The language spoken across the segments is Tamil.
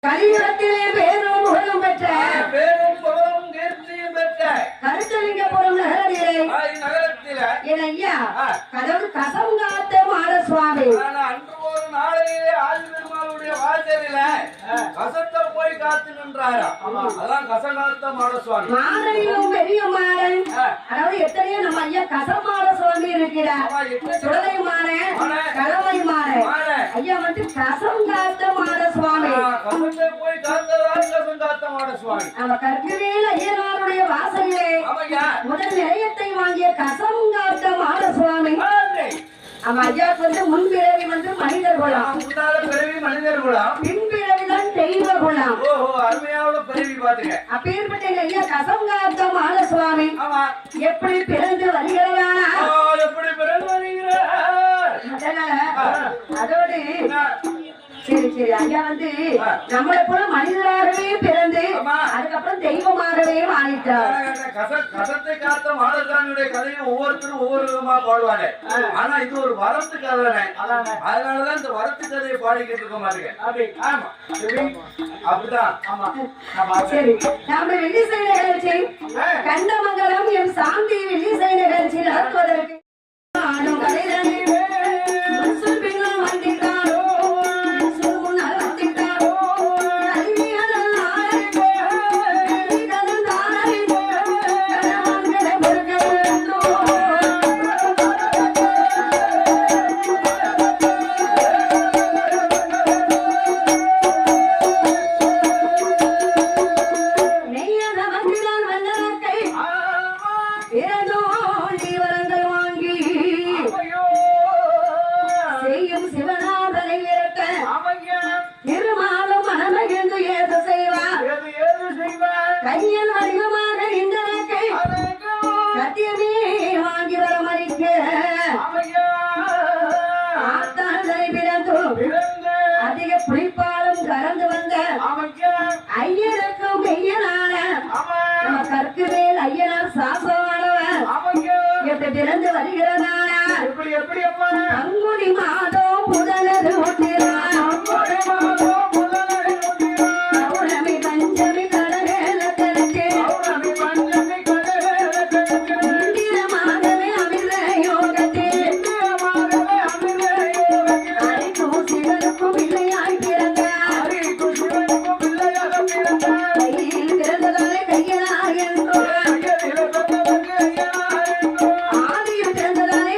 கலியுகத்திலே பேரும் புகழும் பெற்ற கருத்தலிங்கபுரம் நகரத்திலே என் ஐயா கடவுள் கசங்காத்த மாடசுவாமி அன்று ஒரு நாளையிலே ஆதிபெருமாளுடைய வாசலில கசத்தை போய் காத்து நின்றாரா. அதான் கசங்காத்த மாடசுவாமி. மாடையும் பெரிய மாடன், அதாவது எத்தனையோ நம்ம ஐயா கசமாட சுவாமி இருக்கிறார். சுடலை மாட, கலவை மாட, ஐயா வந்து கசங்காத்த மாடசுவாமி. கசத்தை போய் காத்ததான் கசங்காத்த மாடசுவாமி. நம்ம கற்கவேல் ஐயனாருடைய வாசலிலே முதல் நிலையத்தை வாங்கிய கசங்காத்த மாடசுவாமி. ஆமா, ஐயாவுக்கு வந்து முன்பிறவி வந்து மனிதர் குலம், பிறவி மனிதர் குலம், பின்பிறவிதான் தெய்வ குலம். அருமையான பிறவி பாத்துங்க. அப்பேற்பட்ட ஐயா கசங்காத்த மாடசுவாமி எப்படி பிறந்து வருகிறானா, எப்படி பிறந்து வருகிறார் அதோடு சரி சரி ஐயா வந்து நம்மளை போல மனிதராகவே பிறந்து அதுக்கப்புறம் தெய்வமாகவே மாறிட்டார். கசத்தை காத்த மாடசாமியுடைய கதையை ஒவ்வொருத்தரும் ஒவ்வொரு விதமா பாடுவாங்க. ஆனா இது ஒரு வரத்து கதை. அதனாலதான் இந்த வரத்து கதையை பாடிக்கிட்டு இருக்க மாட்டேங்க. அப்படிதான். சரி, நாம வெள்ளிசை நிகழ்ச்சி கண்டமங்கலம் எம் சாந்தி வெள்ளிசை நிகழ்ச்சி நடத்துவதற்கு கையில் வடிவமாக நின்றனக்கை சத்தியமே வாங்கி வர மறிக்க ஆத்தாண்டனை பிறந்து அதிக புளிப்பாலும் கறந்து வந்த ஐயனுக்கும் மெய்யனான நம்ம கற்கு மேல் ஐயனார் சாசமானவர் எப்படி பிறந்து வருகிறதான பங்குனி மாதம் முதலது ஒட்டினார். ஆதியில் பிறந்ததாலே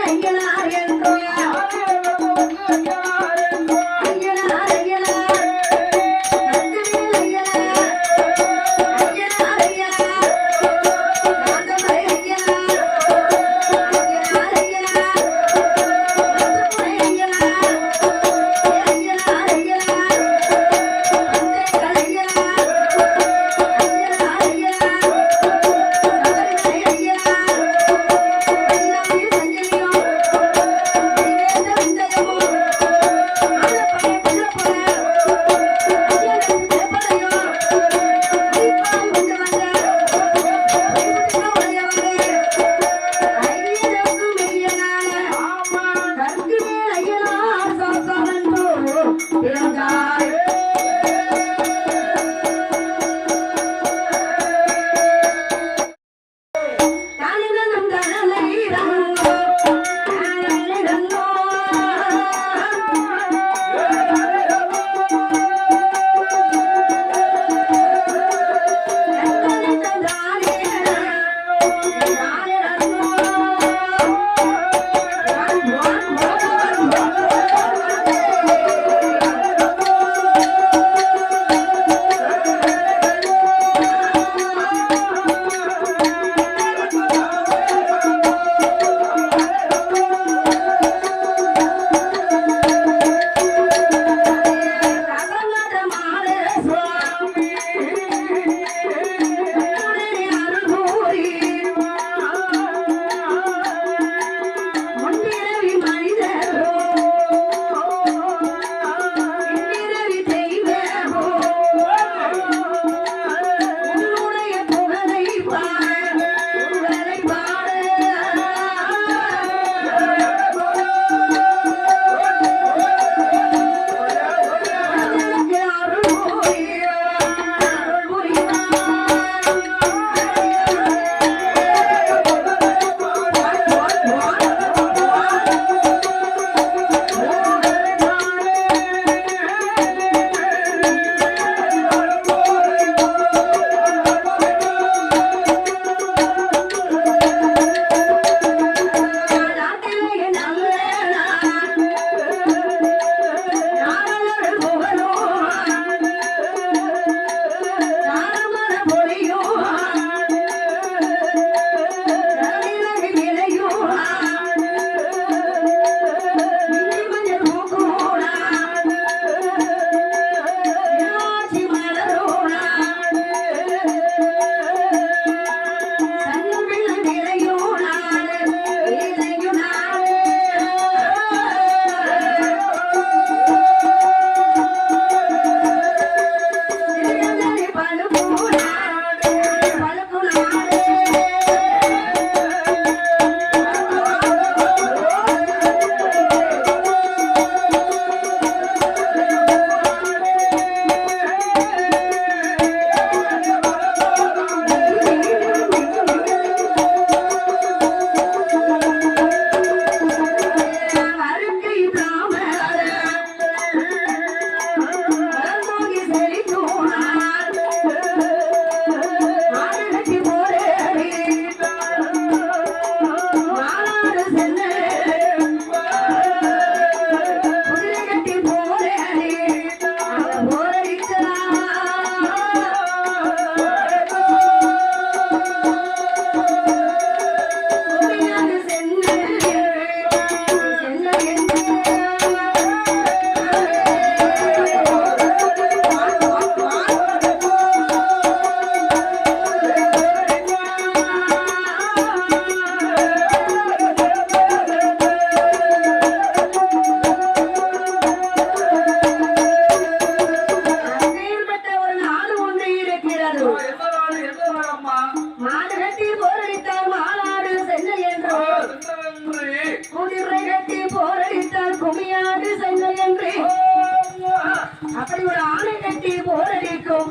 ஊட்டி போரடிக்கும்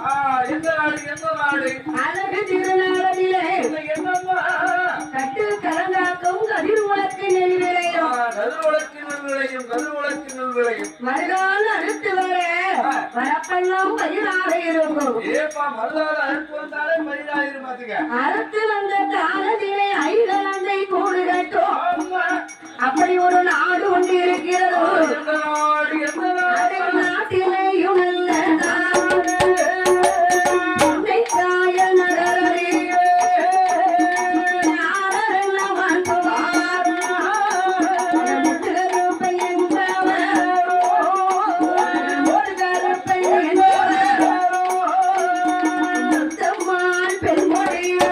எந்த நாடு எந்த நாடு அழகு திருநாளிலே என்னம்மா கட்டு கலந்தாக்கும் கதிர் உலக்கு நெல் விளையும் கதிர்வளக்கினுள் விளையும் கதிர்வளக்கினுள் விளையும் மறுகால் அறுத்து வர வரப்பெல்லாம் பயிராக இருக்கும் ஏப்பா மறுநாள் அறுப்பு வந்தாலே பயிராயிரும் பாத்துக்க அறுத்து வந்த காலத்திலே ஐகலந்தை கூடு கட்டும் அப்படி ஒரு நாடு ஒன்று இருக்கிறது எந்த நாடு எந்த நாடு அதே நாட்டிலேயும் நல்ல நாடு உன்னைக்காய நகரே யாரெல்லாம் வாழ்த்துவார் முட்டுகருப்பை என்பவர் ஒரு கருப்பை என்பவர் முத்தம்மாள் பெண்மொழியா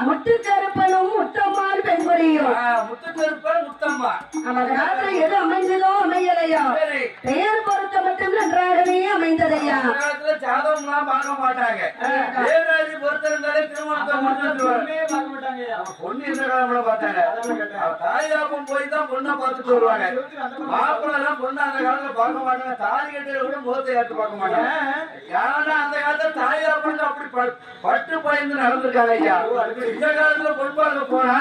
முத்துக்கருப்பனும் முத்தம்மாள் பெண்பொழியும் முத்துக்கருப்பன் முத்தம்மா அவர் காலத்துல எது அமைந்ததோ அமையலையோ பெயர் பொருத்த மட்டும் நன்றாகவே அமைந்ததையா ஜாதகம்லாம் பார்க்க மாட்டாங்க தேவராஜி பொறுத்திருந்தாலே திருமணத்தை முடிச்சுட்டு பொண்ணு இந்த காலம்ல பார்த்தாங்க தாயாப்பம் போய் தான் பொண்ணை பார்த்துட்டு வருவாங்க மாப்பிள்ளை எல்லாம் பொண்ணு அந்த காலத்துல பார்க்க மாட்டாங்க தாலி கட்டில கூட முகத்தை ஏற்று பார்க்க மாட்டாங்க ஏன்னா அந்த காலத்துல தாயாப்பம் அப்படி பட்டு பயந்து நடந்திருக்காங்க ஐயா இந்த காலத்துல பொண்ணு பார்க்க போனா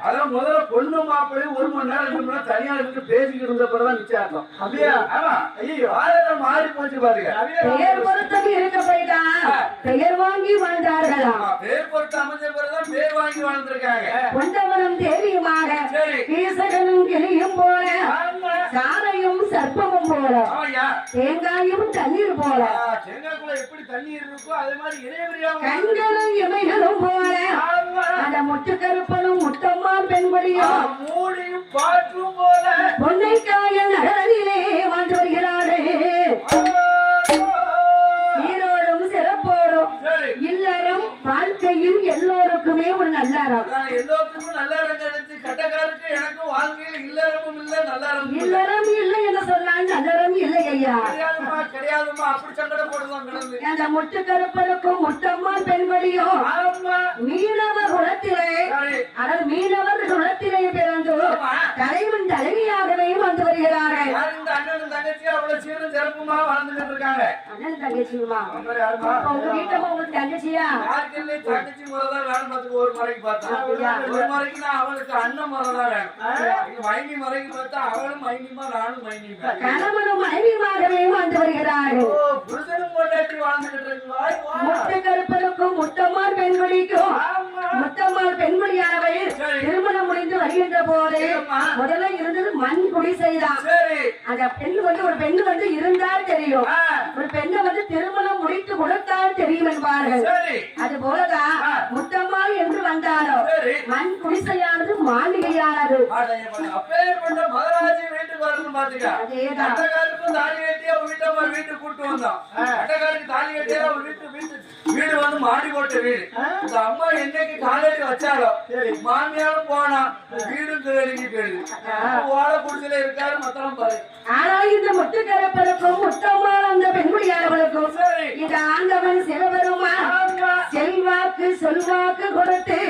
அதான் முதல்ல பொண்ணு மாப்பிள்ளையும் 1 மணி நேரம் 2 மணி நேரம் தனியா இருந்து பேசிக்கிட்டு இருந்த பிறகுதான் நிச்சயம் அப்படியா ஆமா ஐயோ ஆயிரம் மாறி போச்சு பாருங்க பெயர் பொருத்தம் இருக்க போயிட்டா பெயர் வாங்கி வாழ்ந்தார்களா பேர் பொருத்த அமைஞ்ச பிறகுதான் பேர் வாங்கி வாழ்ந்திருக்காங்க பொண்டவனும் தேவியுமாக ஈசகனும் கிளியும் போல சாரையும் சர்ப்பமும் போல தேங்காயும் தண்ணீர் போல தேங்காய்க்குள்ள எப்படி தண்ணீர் இருக்கோ அதே மாதிரி இணையவரியாவும் கண்களும் இமைகளும் போல அந்த முத்துக்கருப்பனும் முத்தம்மா பெண்படியும் மூடியும் பாற்றும் போல பொன்னைக்காயல் நகரிலே வாழ்ந்து வருகிறார்கள் சீரோடும் சிறப்போடும் இல்லறம் வாழ்க்கையில் எல்லோருக்குமே ஒரு நல்லறம் எல்லோருக்கும் நல்ல இடம் கிடைச்சு கட்டக்காருக்கு எனக்கும் வாழ்க்கையில் இல்லறமும் இல்ல நல்லறம் இல்லறம் இல்லை என்று சொன்னால் நல்லறம் இல்லை ஐயா கிடையாதுமா அப்படி சங்கடப்படுவோம் கிடந்து அந்த முத்துக்கருப்பனுக்கும் முத்தம்மா பெண்படியும் மீனவ குலத்திலே அதாவது மீனவர் குலத்திலே பிறந்து தலைவன் தலைவியாகவே வந்து வருகிறார்கள் இந்த அண்ணன் தங்கச்சி அவ்வளவு சீரும் சிறப்புமா வளர்ந்துட்டு இருக்காங்க அண்ணன் தங்கச்சியுமா உங்க வீட்டுல உங்களுக்கு தங்கச்சியா தங்கச்சி முறைதான் வேணும் பார்த்துக்கு ஒரு முறைக்கு பார்த்தா ஒரு முறைக்கு நான் அவளுக்கு அண்ணன் முறைதான் வேணும் மைனி முறைக்கு பார்த்தா அவளும் மைனிமா நானும் மைனிமா கணவனும் மனைவியுமாகவே வந்து வருகிறார்கள் புருஷனும் கொண்டாட்டி வாழ்ந்துகிட்டு இருக்கா முத்துக்கருப்பனுக்கும் முத்தம்மாள் பெண்மொழிக்கும் முத்தம்மாள் பெண்மொழியானவள் திருமணம் முடிந்து வருகின்ற போது முதல்ல இருந்தது மண் குடிசைதான். சரி. அந்த பெண் வந்து ஒரு பெண்ணு வந்து இருந்தால் தெரியும், ஒரு பெண்ணை வந்து திருமணம் முடித்து கொடுத்தால் தெரியும் என்பார்கள். சரி. அது போலதான் முத்தம்மாள் என்று வந்தாரோ மண் குடிசையானது மாளிகையானது. அப்பேற்பட்ட மகராஜி வீட்டுக்கு வரணும் பாத்துக்க. அட்டகாருக்கும் தாலி கட்டி அவர் வீட்டம்மா வீட்டுக்கு கூட்டு வந்தோம். அட்டகாருக்கு தாலி கட்டி அவர் வீடு வந்து மாடி போட்ட வீடு. இந்த அம்மா என்னைக்கு காலையில வச்சாலோ மாமியாரும் போனா வீடும் கேள்வி கேள்வி ஓட குடிசையில இருக்காரு மத்தம் பாரு. ஆனால் இந்த முத்துக்கரப்பருக்கும் முத்தம்மாள் அந்த பெண்குடியாளர்களுக்கும் இந்த ஆண்டவன் சிவபெருமான் செல்வாக்கு சொல்வாக்கு கொடுத்து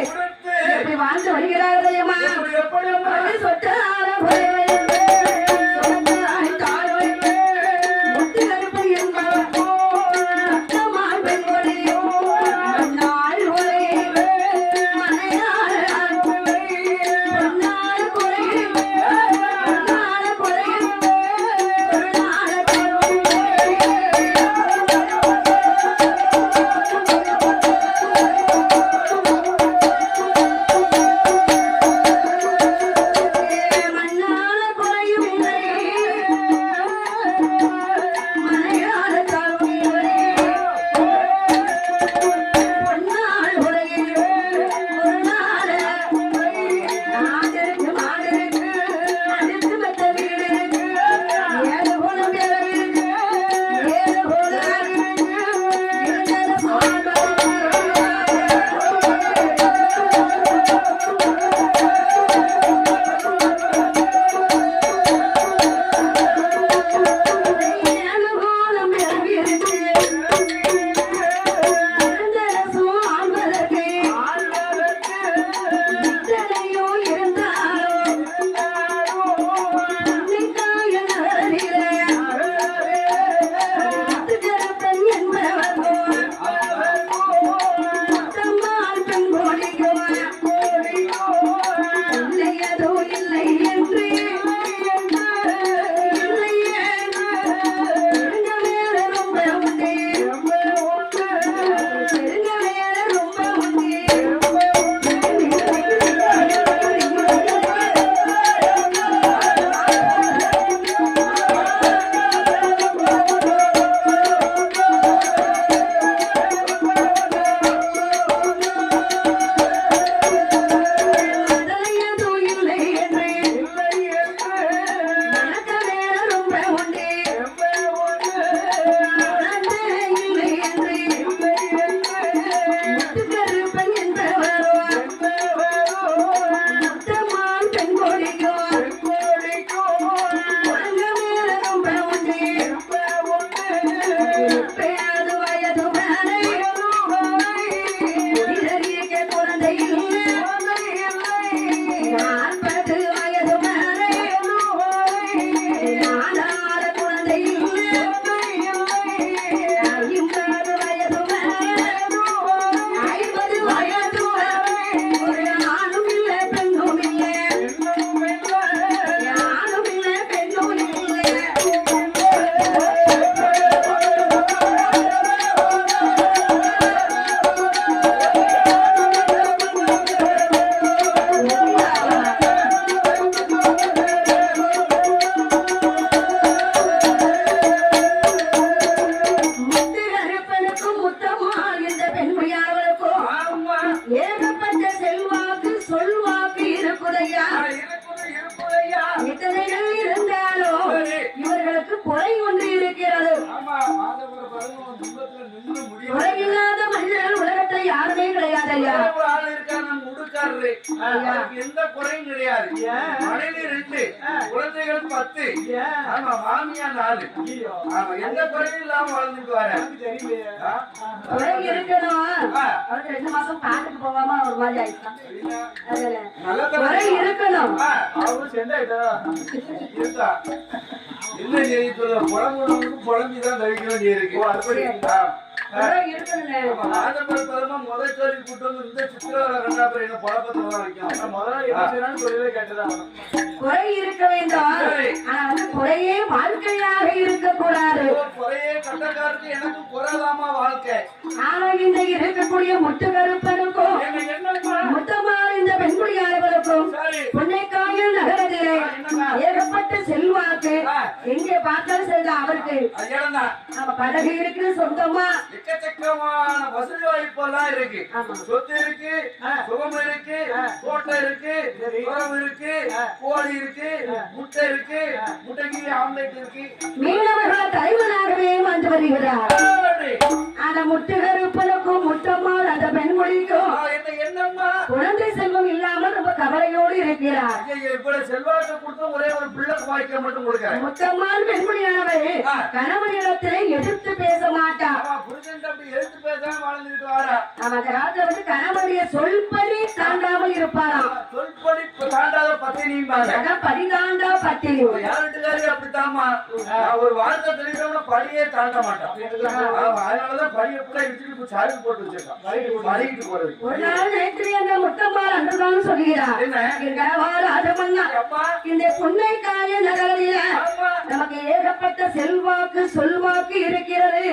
எப்படி வாழ்ந்து வருகிறார்களேமா. சொத்தான முத்துக்கருப்பு என்பவர் முத்தம்மாள் பெண்குடியோ நாள் ஒரே மனையாள் பொன்னாள் குறையும் பொன்னாள் குறையும் குறையில்லாத மனிதர்கள் உலகத்தில் யாருமே கிடையாது ஐயா. எந்த குறையும் கிடையாது. மனைவி 2, குழந்தைகள் 10, ஆமா மாமியா 4. ஆமா எந்த குறையும் இல்லாம வாழ்ந்துட்டு வர. குறை இருக்கணும். 2 மாசம் காட்டுக்கு போகாம ஒரு மாதிரி ஆயிடுச்சான். குறை இருக்கணும். அவரு சென்றாயிட்டா இருக்கா இல்ல நீ சொல்ல புலம்பிதான் தவிக்க வேண்டிய இருக்கு. முதல் சொல்லி கூட்டு வந்து இந்த சித்திரவதை 2ஆம் பேர் குழப்பத்தான் வைக்கும். முதல்ல சொல்லவே கேட்டுதான் குறை இருக்க வேண்டும். ஆனா வந்து குறையே வாழ்க்கையாக இருக்கக்கூடாது. குறையே கட்டக்காருக்கு எனக்கு குறைதாமா வாழ்க்கை. ஆனா இந்த இருக்கக்கூடிய முத்துக்கருப்பனுக்கும் முத்தமா இந்த பெண்குடியாளர்களுக்கும் புன்னைக்காயல் நகரத்திலே எங்கே பார்த்தாலும் சரிதான் அவருக்கு. அது இடம்தான். நம்ம படகு இருக்கு சொந்தமா, எக்கச்சக்கமான வசதி வாய்ப்பெல்லாம் இருக்கு. ஆமா. சொத்து இருக்கு, சுகம் இருக்கு, தோட்டம் இருக்கு, உரம் இருக்கு, கோழி இருக்கு, முட்டை இருக்கு, முட்டைக்கு ஆம்லெட் இருக்கு. மீனவர்கள் தலைவனாகவே வந்து வருகிறார். அப்படி. அந்த முட்டுகருப்பனுக்கும் முட்டம்மாள் அந்த பெண்மொழிக்கும் என்ன என்னம்மா குழந்தை செல்வம் இல்லாமல் ரொம்ப கவலையோடு இருக்கிறார். ஐயா, இவ்வளவு செல்வாக்கு கொடுத்தும் ஒரே ஒரு பிள்ளை வாய்க்க மட்டும் கொடுக்கிறேன். முத்தம்மாள் பெண்மொழியானவள் கணவனிடத்திலே எதிர்த்து பேச மாட்டார். அவன் புருஷன் அப்படி எடுத்து பேசாம வாழ்ந்துட்டு வாரா. நம்ம அந்த காலத்துல வந்து கணவனுடைய சொல்படி தாண்டாமல் இருப்பாராம். சொல்படி தாண்டாத பத்தினிம்பாங்க. அதான் படிதாண்டா பத்தினி. யாருட்டுக்காரி அப்படித்தாமா. நான் ஒரு வார்த்தை தெரிவித்தோம்னா படியே தாண்ட மாட்டான். அதனாலதான் படியை கூட இடிச்சுட்டு சாருக்கு போட்டு வச்சிருக்கான். படிக்கிட்டு போறது. ஒரு நாள் நேற்று அந்த முத்தம்மாள் அன்றுதான் சொல்கிறார். என்ன? என் கணவாள் ராஜமன்னா அப்பா இந்த புன்னைக்காய நகரில நமக்கு ஏகப்பட்ட செல்வாக்கு சொல்வாக்கு இருக்கிறது.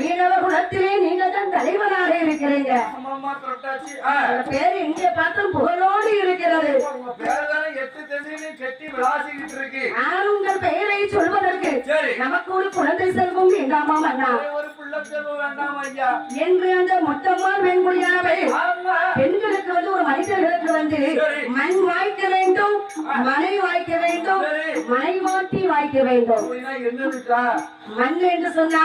மீனவ குலத்திலே நீங்க தான் தலைவராக இருக்கிறீங்க. அம்மா தொட்டாச்சு. உங்க பேரு இங்கே பார்த்தும் புகழோடு இருக்கிறது. உங்க பேர்தானே 8 திசையிலும் கெட்டி விளாசிக்கிட்டு இருக்கு. ஆனால் உங்கள் பெயரை சொல்வதற்கு சரி. நமக்கு ஒரு குழந்தை செல்வம் வேண்டாமா அண்ணா ஒரு பிள்ளை செல்வம் வேண்டாம் ஐயா. என்று அந்த மொத்தம்மாள் வெண்மொழியானவை ஆமா. பெண்களுக்கு வந்து ஒரு மனிதர்களுக்கு வந்து சரி. மண் வாய்க்க வேண்டும், மனை வாய்க்க வேண்டும், சரி. மனை மாட்டி வாய்க்க வேண்டும். அப்படின்னா என்னதுக்கா? மண் என்று சொன்னா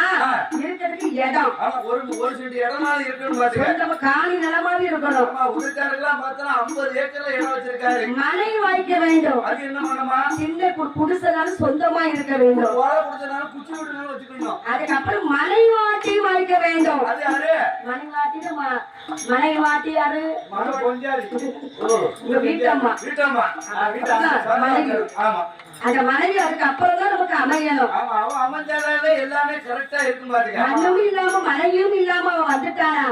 இருக்கிறதுக்கு இடம், ஆமா, ஒரு செடி இடம்னாலும் இருக்குன்னு பாத்துக்க. நம்ம காணி நிலமாவே இருக்கணும். ஆமா, ஊருக்காரெல்லாம் பார்த்தா 50 ஏக்கர்ல இடம் வச்சிருக்காரு. மனை வாய்க்க வேண்டும். அது என்ன பண்ணமா? சின்ன குடிசைனாலும் சொந்தமா இருக்க வேண்டும். ஓலை குடிச்சனாலும் குச்சி விட்டுனாலும் வச்சுக்கணும். அதுக்கப்புறம் மனை வாட்டி வாய்க்க வேண்டும். அது யாரு? மனை வாட்டி மனை வாட்டி யாரு? மன கொஞ்சாரி. உங்க வீட்டம்மா. வீட்டம்மா. மனைவி. ஆமா. அந்த மனைவி அதுக்கு அப்புறம் தான் நமக்கு அமையணும். ஆமா, அவன் அமைஞ்சாலே எல்லாமே கரெக்டா இருக்கும் பாத்துக்க. மண்ணும் இல்லாம மனைவியும் இல்லாம அவன் வந்துட்டானா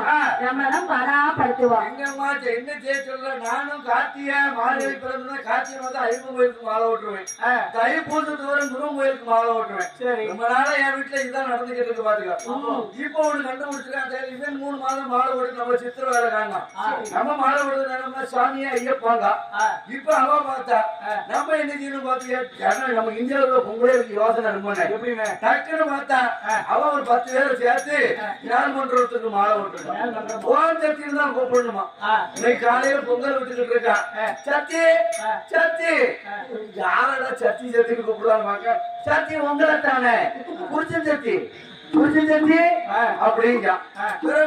நம்மளதான் படாப்படுத்துவான். எங்கம்மா என்ன செய்ய சொல்ல? நானும் கார்த்திகை மாலை பிறந்தா கார்த்திகை வந்து ஐயப்பன் கோயிலுக்கு மாலை ஓட்டுவேன். தைப்பூச தூரம் முருகன் கோயிலுக்கு மாலை ஓட்டுவேன். சரி. ரொம்ப நாளா என் வீட்டுல இதுதான் நடந்துகிட்டு இருக்கு பாத்துக்க. இப்போ ஒண்ணு கண்டுபிடிச்சிருக்கான். சரி, இவன் 3 மாதம் மாலை ஓட்டு நம்ம சித்திர வேலை காணலாம். நம்ம மாலை ஓடுறது நம்ம சாமியா ஐயப்பாங்க. இப்ப அவ பார்த்தா நம்ம என்ன செய்யணும் பாத்துக்க. நம்ம இந்தியாவுல பொங்கலே யோசனை இருப்பானே எப்படின்னு டக்குன்னு பார்த்தா அவ ஒரு 10 பேரை சேர்த்து ஞான மன்றத்துக்கு மாலை ஓட்டுருக்கான். போன் சத்தின்னு தான் கூப்பிடணுமா. இன்னைக்கு காலையில பொங்கல் விட்டுக்கிட்டு இருக்கா. சத்தி சத்தி யாரடா சத்தி சத்தின்னு கூப்பிடுவாங்க. சத்தி உங்களை தானே புரிச்சன் சத்தி புரிச்சன் சத்தி அப்படிங்க.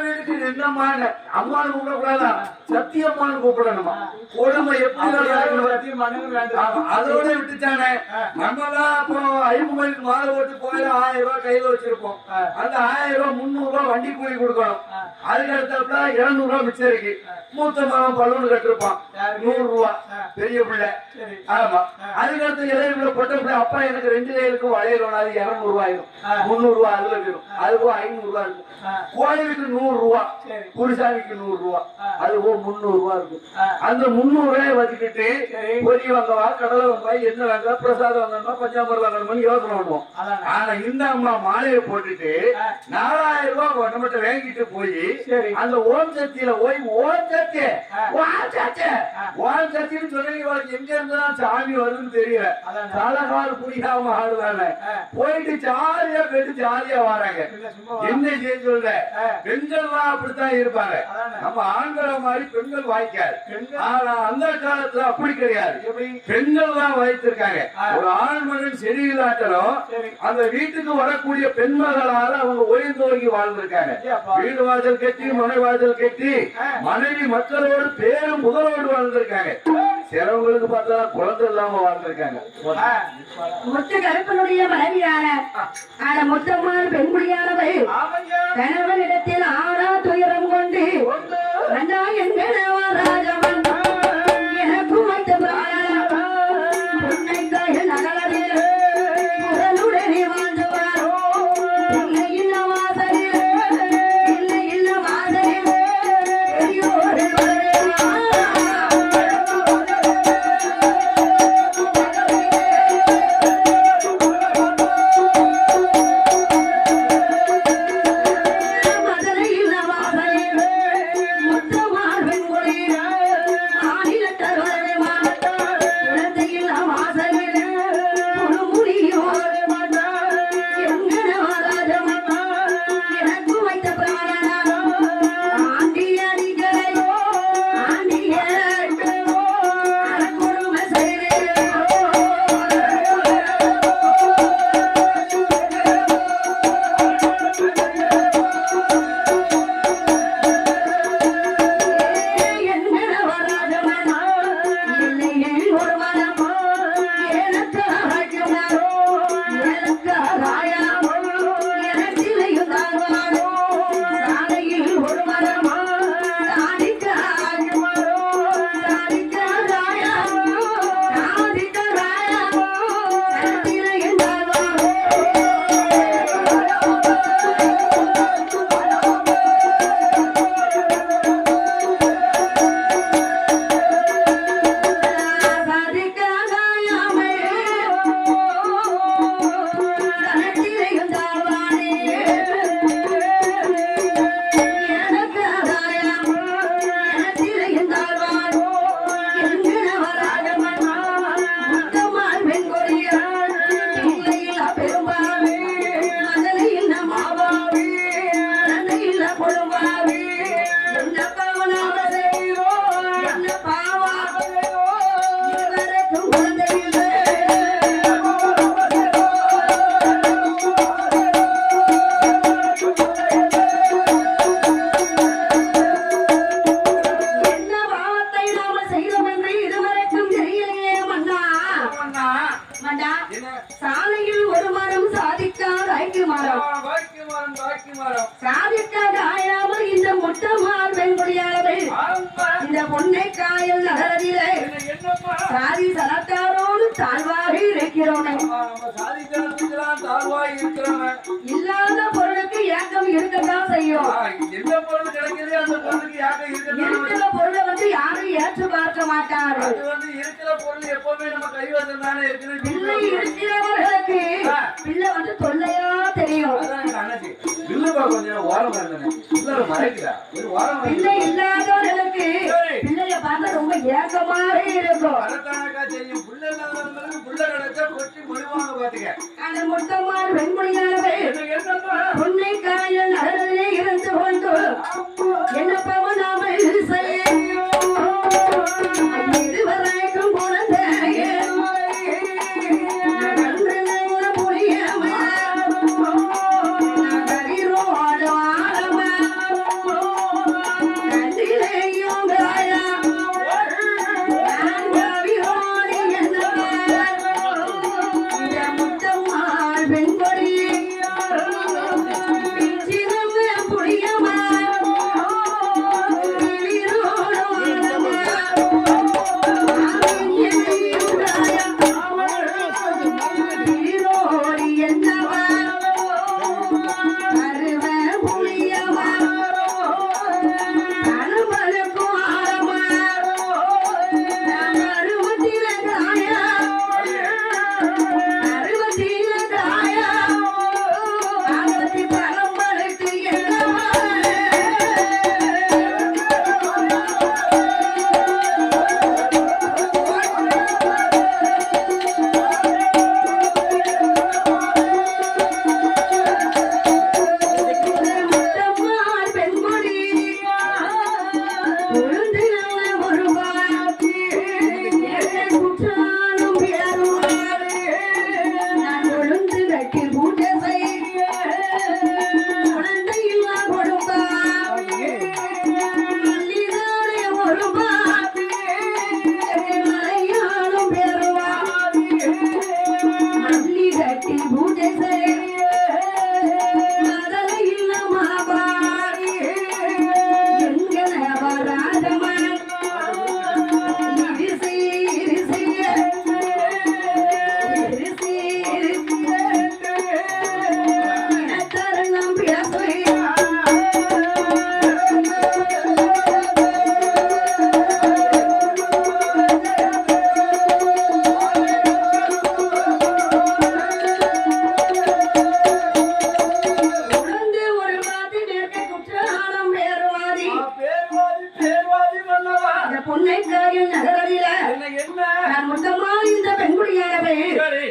வீட்டுக்கு என்னம்மான்னு அம்மானு கூப்பிடக்கூடாதா, சத்தியம்மானு கூப்பிடணுமா. கொடுமை எப்படி அதோட விட்டுட்டானே. நம்மதான் இப்போ ஐயப்பன் கோயிலுக்கு மாலை ஓட்டு போயில 1000 ரூபாய் கையில வச்சிருப்போம். அந்த 1000 ரூபாய் 300 ரூபாய் வண்டி கூலி கொடுக்கணும். அதுக்கு அடுத்தப்ப 200 ரூபாய் மிச்சம் இருக்கு. மூத்த மகன் பலூன் கட்டிருப்பான் 100 ரூபாய் பெரிய பிள்ளை. ஆமா. அதுக்கு அடுத்து இளைய பிள்ளை பொட்ட பிள்ளை அப்பா எனக்கு 2 கையிலுக்கும் வளையணும். அது 200 ரூபாயும் 300 ரூபாய் அதுல வரும். அதுக்கும் 500 ரூபாய் இருக்கும். கோயிலுக்கு 100 ரூபாய், குருசாமிக்கு 100 ரூபாய், அதுவும் 300 ரூபாய் இருக்கும். அந்த 300 ரூபாய் வச்சுக்கிட்டு பொரி வாங்கவா, கடலை வாங்கவா, என்ன வாங்க, பிரசாதம் வாங்கணுமா, பஞ்சாமரம் வாங்கணும்னு யோசனை பண்ணுவோம். ஆனா இந்த அம்மா மாலையை போட்டுட்டு 4000 ரூபாய் நம்மகிட்ட வாங்கிட்டு போய் அந்த ஓம் சக்தியில போய் ஓம் சக்தி ஓம் சக்தின்னு சொல்லி எங்க இருந்துதான் சாமி வருதுன்னு தெரியல. தலகால் புரியாம ஆடுவாங்க. போயிட்டு ஜாலியா போயிட்டு ஜாலியா வராங்க. என்ன செய்ய சொல்ற? பெண்கள்லாம் அப்படித்தான் இருப்பாங்க. நம்ம ஆண்களை மாதிரி பெண்கள் வாய்க்காது. ஆனா அந்த காலத்துல அப்படி கிடையாது. பெண்கள் தான் வாய்த்திருக்காங்க. ஒரு ஆண் மகன் சரியில்லாட்டலும் அந்த வீட்டுக்கு வரக்கூடிய பெண்மகளால அவங்க உயர்ந்தோங்கி வாழ்ந்திருக்காங்க. வீடு வாசல் கட்டி மனை வாசல் கட்டி மனைவி மக்களோடு பேரும் முதலோடு வாழ்ந்திருக்காங்க. சிலவங்களுக்கு பார்த்தா குழந்தை இல்லாம வாழ்ந்திருக்காங்க. முத்து கருப்பனுடைய மனைவியான முத்தம்மாள் பெண்குடியானவள் கணவனிடத்தில் ஆனா துயரம் கொண்டு அண்ணா என் ராஜவன் எனக்கு மட்டும் புன்னைக்காய நகரில் புகழுடனே வாழ்ந்துவார். இல்லை இல்ல வாசலில் இல்லை இல்ல வாசலில் பெரியோடு சாலையில் ஒரு மரம் சாதிக்காத ஐக்கு மரம் பாக்கி மரம் சாதிக்காத ஆயாமல் இந்த முட்டமால் வெண்பொழியாளர்கள் இந்த பொன்னை காயல் நகரவிலே என்னம்மா சாதி சனத்தாரோடு தாழ்வாக இருக்கிறோம் சாதிக்கிறதுக்கெல்லாம் தாழ்வாய் இருக்கிறவன் இல்லாத பொருளுக்கு ஏக்கம் இருக்கத்தான் செய்யும் எந்த பொருள் கிடைக்குது அந்த பொருளுக்கு யாரும் இருக்கிற பொருளை வந்து யாரும் ஏற்று பார்க்க மாட்டார்கள் அது வந்து இருக்கிற பொருள் எப்பவுமே நம்ம கைவசம் தானே பிள்ளை இருக்குது இருக்கிறவர்களுக்கு பிள்ளை வந்து தொல்லையா தெரியும் கொஞ்சம் ஓரம் மறைக்கிறா ஒரு ஓரம் பிள்ளை இல்லாதவர்களுக்கு பிள்ளைய பார்த்தா ரொம்ப ஏக்கமாக இருக்கும் அதற்கானக்கா தெரியும் புள்ள இல்லாதவங்களுக்கு புள்ள கிடைச்சா கொட்டி முடிவாங்க பாத்துக்க அந்த முத்தம்மாள் வெண்மொழியானவை என்னம்மா பொன்னை காயல் நகரிலே இருந்து கொண்டு என்ன பவனாமல் செய்ய இதுவரைக்கும் குழந்தையே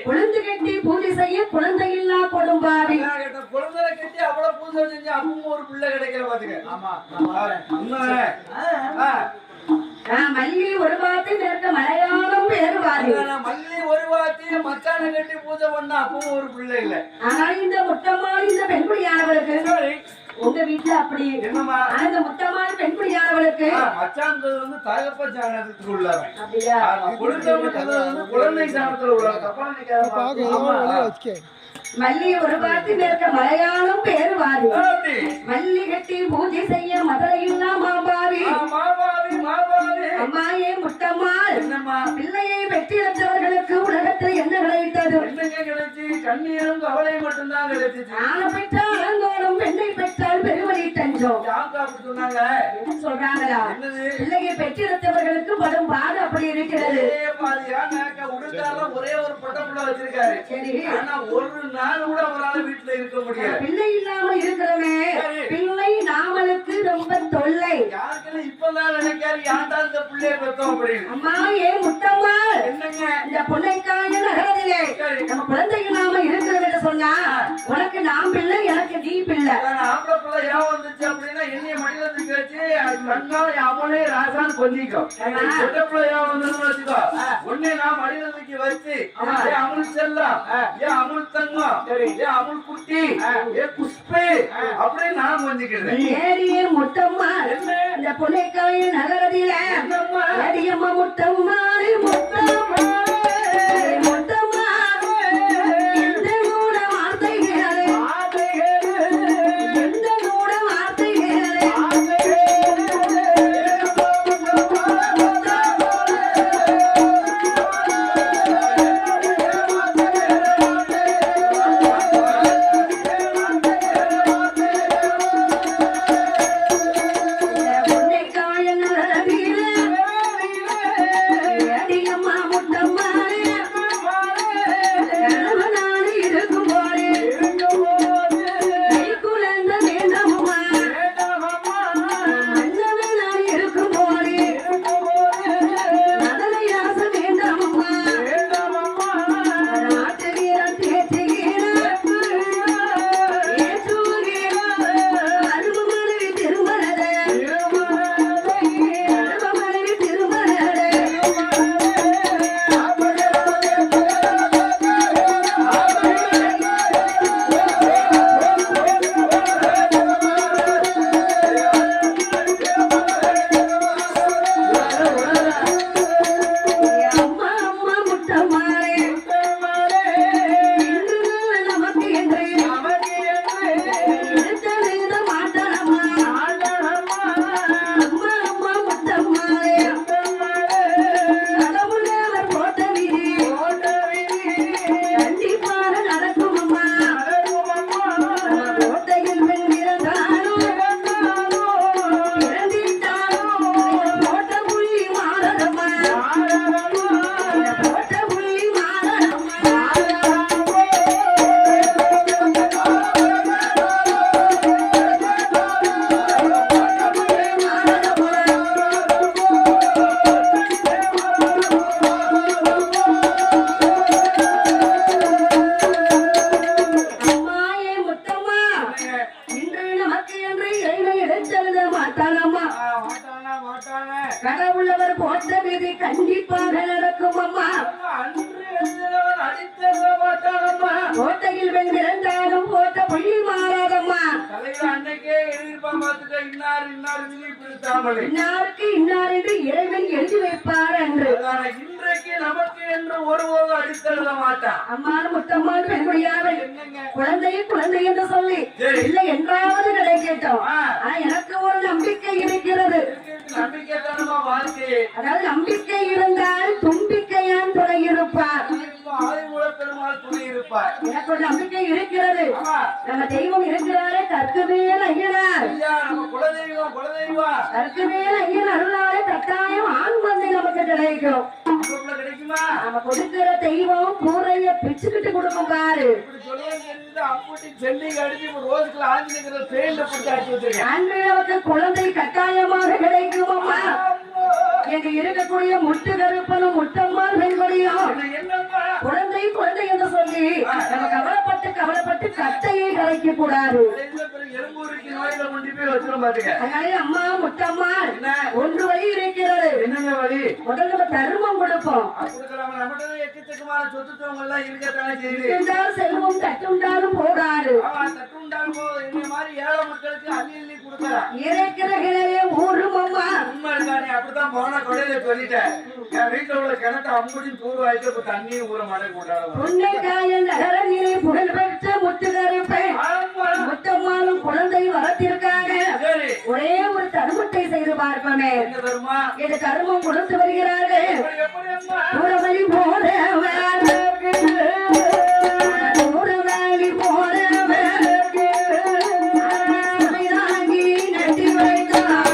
குழந்தை கட்டி பூஜை செய்ய குழந்தை இல்லா கொடும்பாவி குழந்தை கட்டி அவ்வளவு பூஜை செஞ்சு அப்பவும் ஒரு பிள்ளை கிடைக்கிற பாத்துக்க மல்லி ஒரு வார்த்தை நேர்த்த மலையாளம் பேருவாரு மல்லி ஒரு வார்த்தைய மச்சான கட்டி பூஜை பண்ணா அப்பவும் ஒரு பிள்ளை இல்ல ஆனா இந்த முட்டமா இந்த பெண்குடியானவளுக்கு உங்க வீட்டுல அப்படி என்னமா அந்த முத்தமான பெண்குடியானவளுக்கு மச்சான்றது வந்து தகப்ப சாணத்துக்கு உள்ளவன் அப்படியா குழந்தை சாணத்துல உள்ளவன் மல்லி ஒரு வார்த்தை நேர்க்க மலையாளம் பேருவாரு மல்லி கட்டி பூஜை செய்ய மதுரையில்லா மாபாவி அம்மாயே முட்டம்மாள் பிள்ளையை பெற்றிருந்தவர்களுக்கு உலகத்தில் என்ன கிடைத்தது கண்ணீரும் கவலை மட்டும்தான் கிடைச்சிச்சு ஆன பெற்றால் அலங்கோலம் பெண்ணை பெற்றால் பெருவழி தஞ்சோம் சொல்றாங்களா பிள்ளையை பெற்றிருந்தவர்களுக்கு படும் பாடு அப்படி இருக்கிறது ஒரே ஒரு பொட்டப்புள்ள வச்சிருக்காரு சரி ஆனா ஒரு நாள் கூட அவரால் வீட்டுல இருக்க முடியாது பிள்ளை இல்லாம இருக்கிறவே பிள்ளை நாமளுக்கு ரொம்ப தொல்லை யாருக்கெல்லாம் இப்பதான் நினைக்காரு யாண்டா இந்த பிள்ளைய பெற்றோம் அப்படின்னு அம்மா ஏன் முட்டம்மா என்னங்க இந்த பொன்னைக்காய நகரத்திலே நம்ம குழந்தை இல்லாம இருக்கிறது என்று சொன்னா உனக்கு நான் பிள்ளை எனக்கு நீ பிள்ளை ஆம்பளை பிள்ளை ஏன் வந்துச்சு அப்படின்னா என்னைய மனிதத்துக்கு வச்சு கண்ணா அவனே ராசான்னு கொஞ்சிக்கும் பொட்டை பிள்ளை ஏன் வந்ததுன்னு வச்சுக்கோ உன்னை நான் மனிதத்துக்கு வச்சு ஏன் அமுல் செல்லம் ஏன் அமுல் தங்கம் ஏன் அமுல் குட்டி ஏன் புஷ்பே அப்படின்னு நான் கொஞ்சிக்கிறேன் ஏறிய முட்டம்மா இந்த பொன்னைக்காய நகரத்தில ஏடியம்மா முட்டம்மா முட்டம்மா முட்டம்மா கண்டிப்பாக நடக்கும் அம்மா. அன்று எழுதினவன் அடித்தத மாட்டானம்மா. கோட்டையில் வென்றிருந்தாலும் போட்ட புள்ளி மாறாதம்மா. தலையில அன்னைக்கே எழுதிருப்பான் பாத்துக்க, இன்னார் இன்னார் பிடித்தாமலே இன்னாருக்கு இன்னார் என்று இறைவன் எழுதி வைப்பார் என்று. இன்றைக்கு நமக்கு என்று ஒருபோதும் அடித்தெழுத மாட்டான். அம்மாள் முத்தம்மாள் பெண்குடியாவை என்னங்க குழந்தை குழந்தை என்று சொல்லி இல்லை என்றாவது கிடைக்கட்டும். ஆனா எனக்கு ஒரு நம்பிக்கை இருக்கிறது. நம்பிக்கை தானமா வாழ்க்கையே. அதாவது நம்பிக்கை இருந்தால் தும்பிக்கையான் துணை இருப்பார். ஆதிமூல பெருமாள் துணை இருப்பார். எனக்கு ஒரு நம்பிக்கை இருக்கிறது. நம்ம தெய்வம் இருக்கிறாரே கற்குவேல் ஐயனார். நம்ம குலதெய்வம் குலதெய்வம் கற்குவேல் ஐயன் அருளாலே கட்டாயம் ஆண் குழந்தை நமக்கு கிடைக்கும். கிடைக்குமா? நம்ம கொடுக்கிற தெய்வம் கூரைய பிச்சுக்கிட்டு கொடுக்கும் பாரு. அப்படி செல்லி அடிச்சு ரோஸ்ல ஆஞ்சிக்கிற ட்ரெயின்ல பிடிச்சி அடிச்சு வச்சிருக்கேன். அன்று நமக்கு குழந்தை கட்டாயமாக கிடைக்கும் அம்மா. எங்க இருக்கக்கூடிய முட்டு கருப்பனும் முட்டம்மாள் பெண்கொடியும் குழந்தை குழந்தை என்று சொல்லி நம்ம கவலைப்பட்டு கட்டையை கலைக்க கூடாது. அதனாலே அம்மா முட்டம்மாள் ஒன்று வழி இருக்கிறது. என்னங்க வழி? முதல்ல நம்ம தர்மம் கொடுப்போம். எக்கச்சக்கமான சொத்துவங்க எல்லாம் இருக்கத்தானே செய்யுது. இருந்தாலும் செல்வம் தட்டுண்டாலும் போகாது. தட்டுண்டாலும் போதும். இந்த மாதிரி ஏழை மக்களுக்கு அள்ளி அள்ளி கொடுக்கலாம். இருக்கிற கிணறே ஊரும் அம்மா. உண்மை இருக்கானே அப்படித்தான் போன கொடையில சொல்லிட்டேன். என் வீட்டுல உள்ள கிணத்தை அம்புடியும் தூர் வாய்க்கு இப்ப தண்ணியும் ஊற மாட்டேன் கொண்டாடுவோம். புன்னைக்காயல் நகர நீரை புகழ் பெற்ற முத்துகருப்பேன் முத்தம்மாளும் குழந்தை வரத்திற்காக ஒரே ஒரு தருமத்தை செய்து பார்ப்போமே. இது கருமம் கொடுத்து வருகிறார்கள். உறவழி போல உறவழி போல நட்டி வைத்தார்.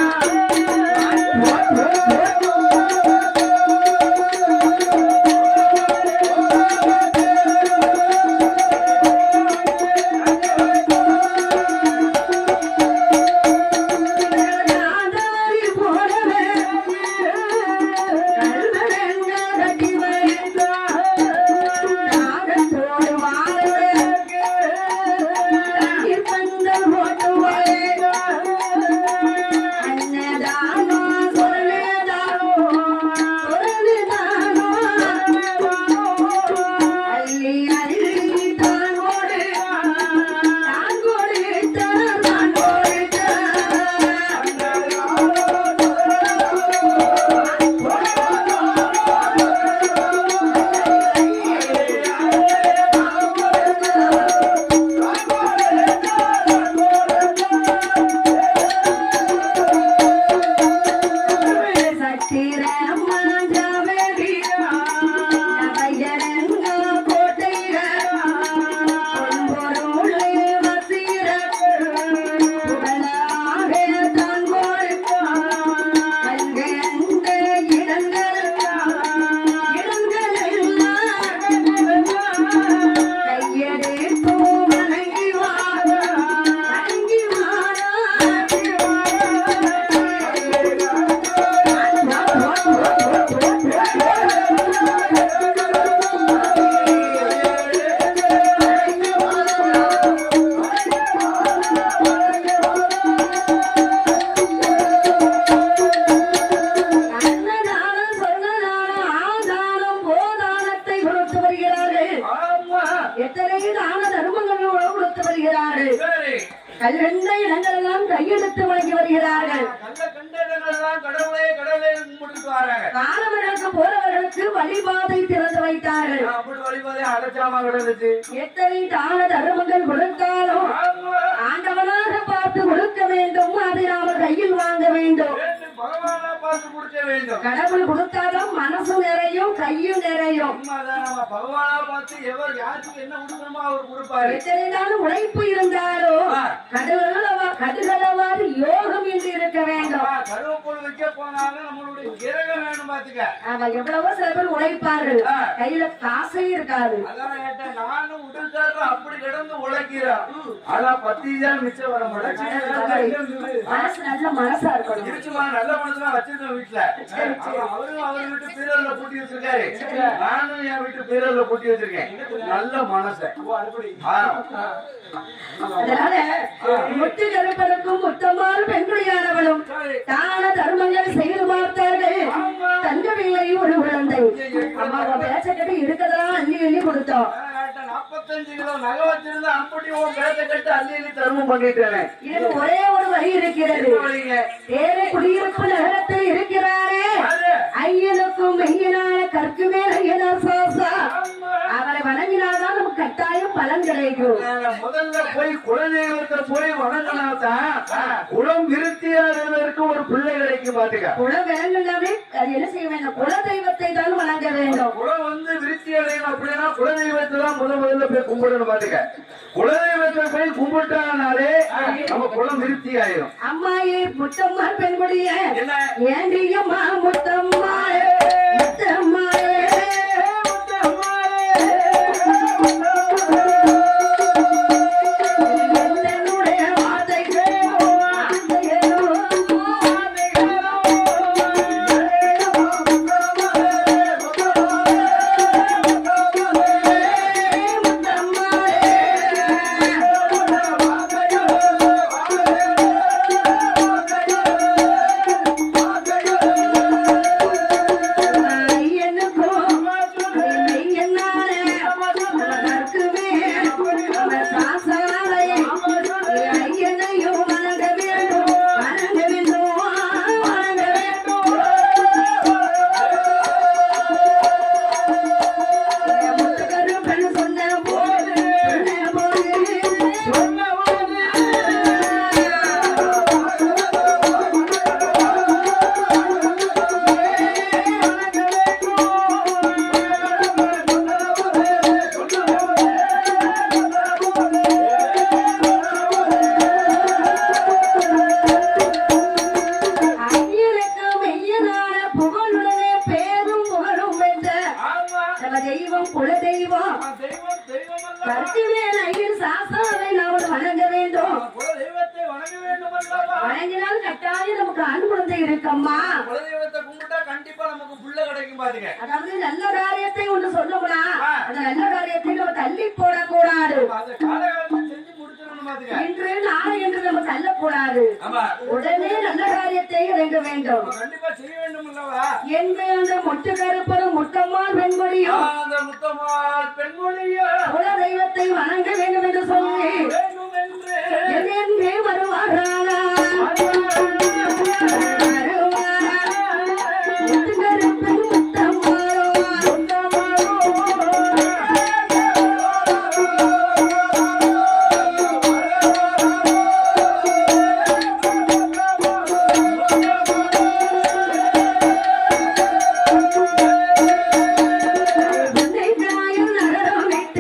கல்கண்ட இடங்களெல்லாம் கையெழுத்து வழங்கி வருகிறார்கள். காணவர்களுக்கு போறவர்களுக்கு வழிபாதை திறந்து வைத்தார்கள். எத்தனை தான தர்மங்கள் கொடுத்தாலும் ஆண்டவனாக பார்த்து கொடுக்க வேண்டும். அதை நாம கையில் வாங்க வேண்டும். கடவுள் கொடுத்தாலும் மனசு நிறையும் கையும் நிறையும். எத்தனைனாலும் உழைப்பு இருந்தாலும் கடுகளவாறு யோகம் என்று இருக்க வேண்டும். எவ்வளவோ சில பேர் உழைப்பார்கள், கையில காசே இருக்காது. நானும் அப்படி கிடந்து உழைக்கிறேன். ஆனா 10 மிச்சம் வர மாட்டேன். மனசு நல்ல மனசா இருக்கணும். நல்ல மனசுலாம் வச்சு வச்சிருக்கோம் வீட்டுல. அவரும் அவர் வீட்டு பீரோல பூட்டி வச்சிருக்காரு, நானும் என் வீட்டு பீரோல பூட்டி வச்சிருக்கேன். நல்ல மனசு. அதனால முத்து கருப்பனுக்கும் முத்தம்மாறு பெண்குடியானவளும் தான தர்மங்கள் செய்து பார்த்தார்கள். தங்கவில்லை ஒரு குழந்தை. அம்மாவை பேச்சக்கட்டு இருக்கதெல்லாம் அள்ளி அள்ளி கொடுத்தோம். 45 கிலோ நகை வச்சிருந்தா அப்படி உன் பேச்ச கட்டு அள்ளி அள்ளி தர்மம் பண்ணிட்டேன். இதுக்கு ஒரே ஒரு வழி இருக்கிறது. வேறு குடியிருப்பு நகரத்தில் இருக்கிறாரே ஐயனுக்கும் மெய்யனான கற்கு மேல் ஐயனார் சாசா, அவரை வணங்கினால்தான் நமக்கு கட்டாயம் பலன் கிடைக்கும். முதல்ல போய் குலதெய்வத்தை போய் வணங்கினாதான் குலம் விருத்தியாளர்களுக்கு ஒரு பிள்ளை கிடைக்கும். பாத்துக்க, குலம் வேணும்னாவே அது என்ன செய்ய வேண்டும்? குலதெய்வத்தை தான் வணங்க வேண்டும். குலம் வந்து விருத்தி அடையணும் அப்படின்னா குலதெய்வத்தை தான் முதல்ல போய் கும்பிடணும். பாத்துக்க, குலதெய்வத்தை போய் கும்பிட்டானாலே நம்ம குலம் விருத்தி ஆயிரும். அம்மாயே முத்தம்மா பெண்குடிய ஏண்டியம்மா முத்தம்மாயே முத்தம்மாயே வணங்கினால் கட்டாயம் நமக்கு ஆண் குழந்தை இருக்கம்மா. குலதெய்வத்தை கும்பிட்டா கண்டிப்பா நமக்கு புள்ள கிடைக்கும். பாருங்க, அதாவது நல்ல காரியத்தை ஒன்று சொன்னோம்னா அந்த நல்ல காரியத்தை நம்ம தள்ளி போடக்கூடாது. செஞ்சு முடிச்சிடணும். பாத்துங்க, இன்று நாளை என்று நம்ம தள்ளக்கூடாது. உடனே நல்ல காரியத்தை இறங்க வேண்டும். கண்டிப்பா செய்ய வேண்டும் அல்லவா? என்று அந்த முட்டு கருப்பரும் முத்தம்மாள் பெண்மொழியும் அந்த முத்தம்மாள் பெண்மொழியும் குலதெய்வத்தை வணங்க வேண்டும் என்று சொல்லி என்னென்றே வருவாரானா நகரம் விட்டு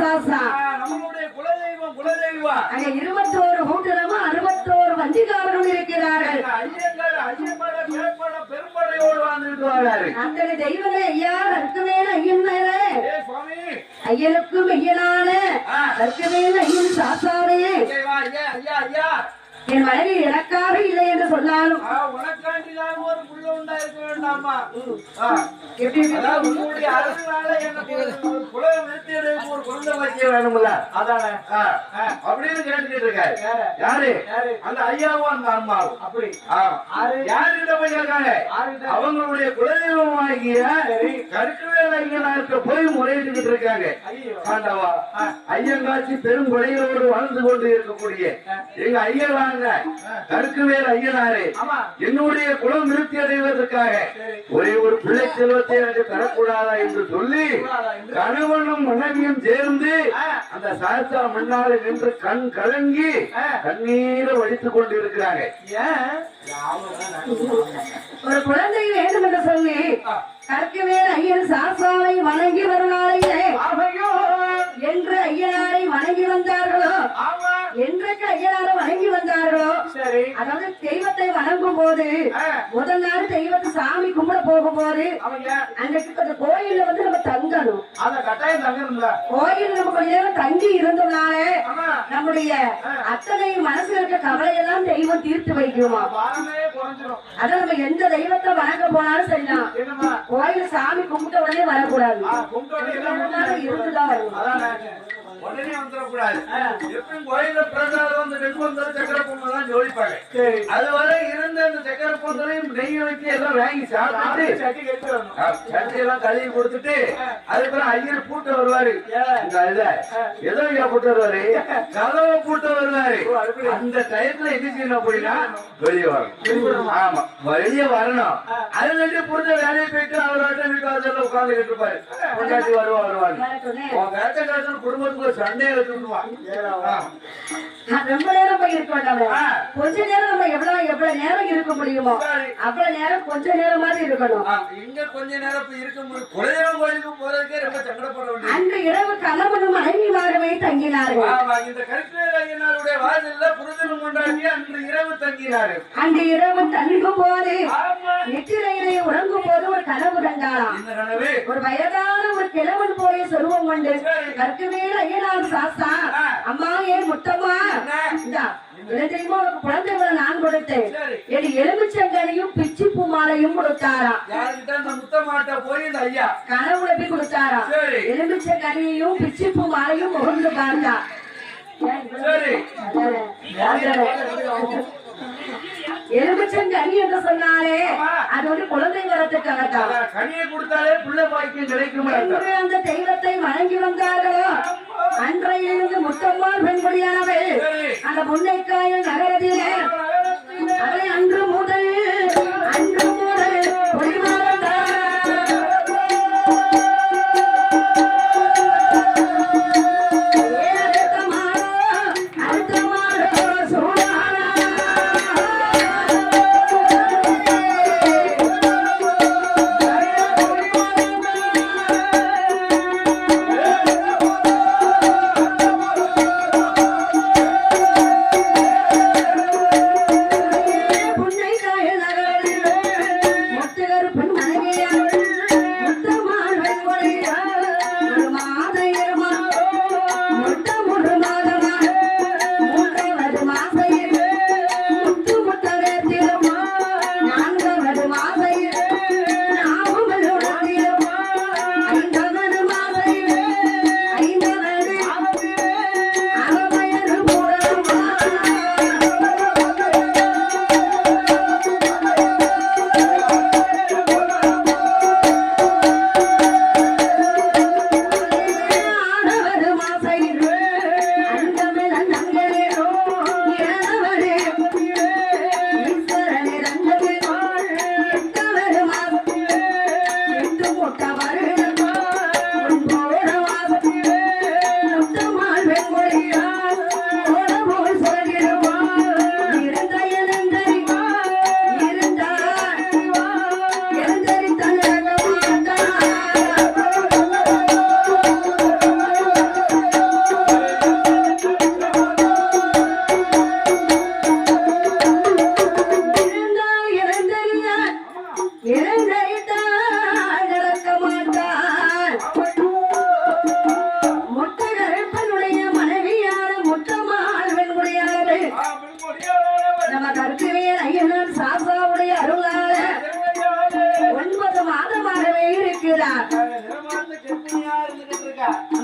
சாசா நம்மளுடைய குலதெய்வம் அங்க 21 கூட்டணமா 61 வஞ்சிகாரர்கள் இருக்கிறார்கள். பெரும்படையோடு வாழ்ந்துட்டு வராரு. அந்த தெய்வங்களே ஐயா கற்கவேல ஐயன் மேலே ஐயனுக்கும் ஐயனான கற்கவேல ஐயன் சாசாவே என் மனைவி எனக்காக இல்லை என்று சொன்னாலும் உனக்காண்டிதான் ஒரு புள்ள உண்டா இருக்க வேண்டாமா? உன்னுடைய அரசுனால எனக்கு குல நிறுத்தியதற்கு ஒரு குழந்தை வைக்க வேணும்ல, அதானே அப்படின்னு கேட்டுக்கிட்டு இருக்காரு. யாரு? அந்த ஐயாவும் அந்த அம்மாவும். அப்படி யாருகிட்ட போய் கேட்காங்க? அவங்களுடைய குலதெய்வமாகிய கற்கவேல் ஐயனாருக்கு போய் முறையிட்டு இருக்காங்க. ஆண்டவா, ஐயங்காட்சி பெரும் கொடைகளோடு வாழ்ந்து கொண்டு இருக்கக்கூடிய எங்க ஐயர் கற்கவேல் ஐயனாரே, என்னுடைய குலம் நிறுத்தி அடைவதற்காக ஒரே ஒரு பிள்ளை செல்வத்தை எனக்கு தரக்கூடாதா என்று சொல்லி கணவனும் மனைவியும் சேர்ந்து அந்த சாஸ்தா முன்னாலே நின்று கண் கலங்கி கண்ணீரை வடித்துக் கொண்டு இருக்கிறாங்க. ஒரு குழந்தை வேண்டும் என்று சொல்லி கற்கவேல் ஐயன் சாஸ்தாவை வணங்கி வரும் நாளையே என்று ஐயனாரை வணங்கி வந்தார்களோ, என்றைக்கு ஐயனாரை வணங்கி வந்தார்களோ, அதாவது தெய்வத்தை வணங்கும் போது முதல் நாள் தெய்வத்தை சாமி கும்பிட போகும் போது அன்றைக்கு கொஞ்சம் கோயில்ல வந்து நம்ம தங்கணும். கோயில் நம்ம கொஞ்ச நேரம் தங்கி இருந்தோம்னாலே நம்முடைய அத்தனை மனசுல இருக்க கவலையெல்லாம் தெய்வம் தீர்த்து வைக்குமா. அதான் நம்ம எந்த தெய்வத்தை வணங்க போனாலும் சரிதான், கோயில சாமி கும்பிட்ட உடனே வரக்கூடாது, இருந்துதான் வரணும். உடனே வந்துடக்கூடாது. எப்பயும் கோயில பிரசாதம் வந்து வெண்பொங்கல் சக்கரை பொங்கல் தான் ஜோடிப்பாங்க. அதுவரை இருந்த அந்த சக்கரை பொங்கலையும் நெய் வச்சு எல்லாம் வாங்கி சாப்பிட்டு சட்டியெல்லாம் கழுவி கொடுத்துட்டு அதுக்கப்புறம் ஐயர் பூட்ட வருவாரு. ஏதோ ஐயா பூட்ட வருவாரு, கதவை பூட்ட வருவாரு. அந்த டயத்துல என்ன செய்யணும் அப்படின்னா வெளியே வரணும். ஆமா, வெளியே வரணும். அது வந்து புரிஞ்ச வேலையை போயிட்டு அவரோட வீட்டு உட்கார்ந்துட்டு இருப்பாரு. கொண்டாட்டி வருவாரு. குடும்பத்துக்கு சண்டே ரொம்ப நேரம் போய் இருக்க வேண்டாம், கொஞ்ச நேரம் நம்ம எவ்வளவு நேரம் இருக்க முடியுமோ அவ்வளவு நேரம் கொஞ்ச நேரமாவது இருக்கணும். இங்க கொஞ்ச நேரம் இருக்க முடியும். குலதெய்வம் கோயிலுக்கு போறதுக்கே ரொம்ப சங்கடப்பட வேண்டியது. அன்று இரவு கணவனும் மனைவியாகவே தங்கினார்கள். இந்த கற்கவேல் ஐயனாருடைய வாசல்ல புரிதலும் கொண்டாடி அன்று இரவு தங்கினார்கள். அன்று இரவு தங்கும் போது நெற்றிலையிலே உறங்கும் போது ஒரு கனவு கண்டாராம். ஒரு வயதான ஒரு கிழவன் போலே சொருவம் கொண்டு கற்கவேல் ஐயனார் சாஸ்தா, அம்மா ஏன் முத்தம்மா தெரியுமா உனக்கு குழந்தைகளை நான் கொடுத்தேன், என் எலுமிச்சங்கனையும் பிச்சிப்பூ மாலையும் கொடுத்தாராம். முத்தமாட்ட போய் இந்த ஐயா கனவுல போய் கொடுத்தாராம். எலுமிச்சங்கனியையும் பிச்சிப்பூ மாலையும் முகந்து பார்த்தா. எலுமிச்சங்கனி என்று சொன்னாலே அது வந்து குழந்தை வரத்துக்காகத்தான். கனியை கொடுத்தாலே புள்ள பாக்கியம் கிடைக்கும் என்று அந்த தெய்வத்தை வணங்கி வந்தார்களோ அன்றையிலிருந்து முத்தம்மாள் பெண்படியானவை அந்த முன்னைக்காயல் நகரத்திலே அதை அன்று முதல்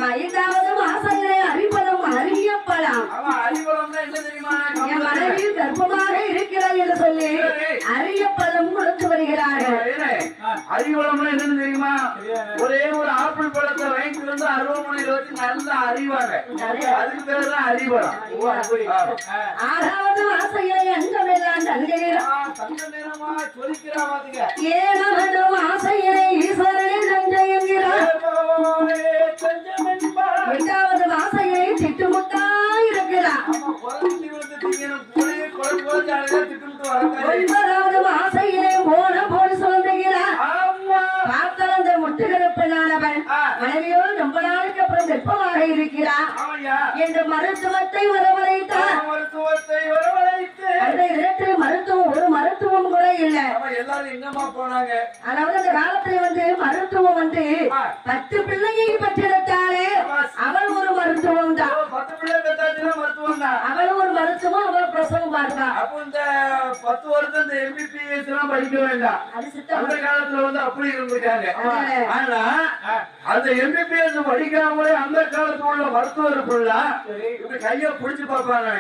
ஆமா, 5வது மாசங்களை அறிபலம் அறியப்பலாம். அவன் அறிவளம்னா என்ன தெரியுமா? என் மனைவி கர்ப்பமாக இருக்கிறார் என்று சொல்லி அறியப்பலம் கொடுத்து வருகிறார்கள். அறிவளம்னா என்னன்னு தெரியுமா? ஒரே ஒரு ஆப்பிள் பழத்தை வாங்கிட்டு வந்து அருவமனையில வச்சு நல்லா அறிவாங்க. அதுக்கு பேர் தான் அறிவளம். 6வது மாசங்களை அங்கமெல்லாம் நல்கிறோம். தங்க நேரமா சொல்லிக்கிறா பாத்துக்க. 7வது மாசங்களை ஈஸ்வரனை நஞ்சை என்கிறார். 8வது மாசங்களை திட்டுமுட்டாய் இருக்கிறார். 9வது மாசையிலே போன சொல்லுகிறார். பார்த்தால் அந்த முட்டுகருப்பனானவன் மனைவியோடு ரொம்ப நாளுக்கு அப்புறம் வெப்பமாக இருக்கிறார் என்று மருத்துவத்தை வரவழைத்தார். அந்த இடத்தில் மருத்துவம் ஒரு மருத்துவம் கூட இல்லை. எல்லாரும் எங்கம்மா போனாங்க? அதாவது அந்த காலத்துல மருத்துவம் 10 பிள்ளையை பெற்றெடுத்தாலே அவள் ஒரு மருத்துவம் தான். 10 பிள்ளை பெற்றாச்சுன்னா மருத்துவம் தான். அவள் ஒரு மருத்துவம், அவள் பிரசவம் பார்த்தா. அப்போ இந்த 10 வருஷம் இந்த MBBS எல்லாம் படிக்க வேண்டாம். அது சித்தம். அந்த காலத்துல அப்படி இருந்திருக்காங்க. ஆனா அந்த MBBS படிக்காமலே அந்த காலத்துல உள்ள மருத்துவர் இப்படி கைய பிடிச்சு பார்ப்பாங்க.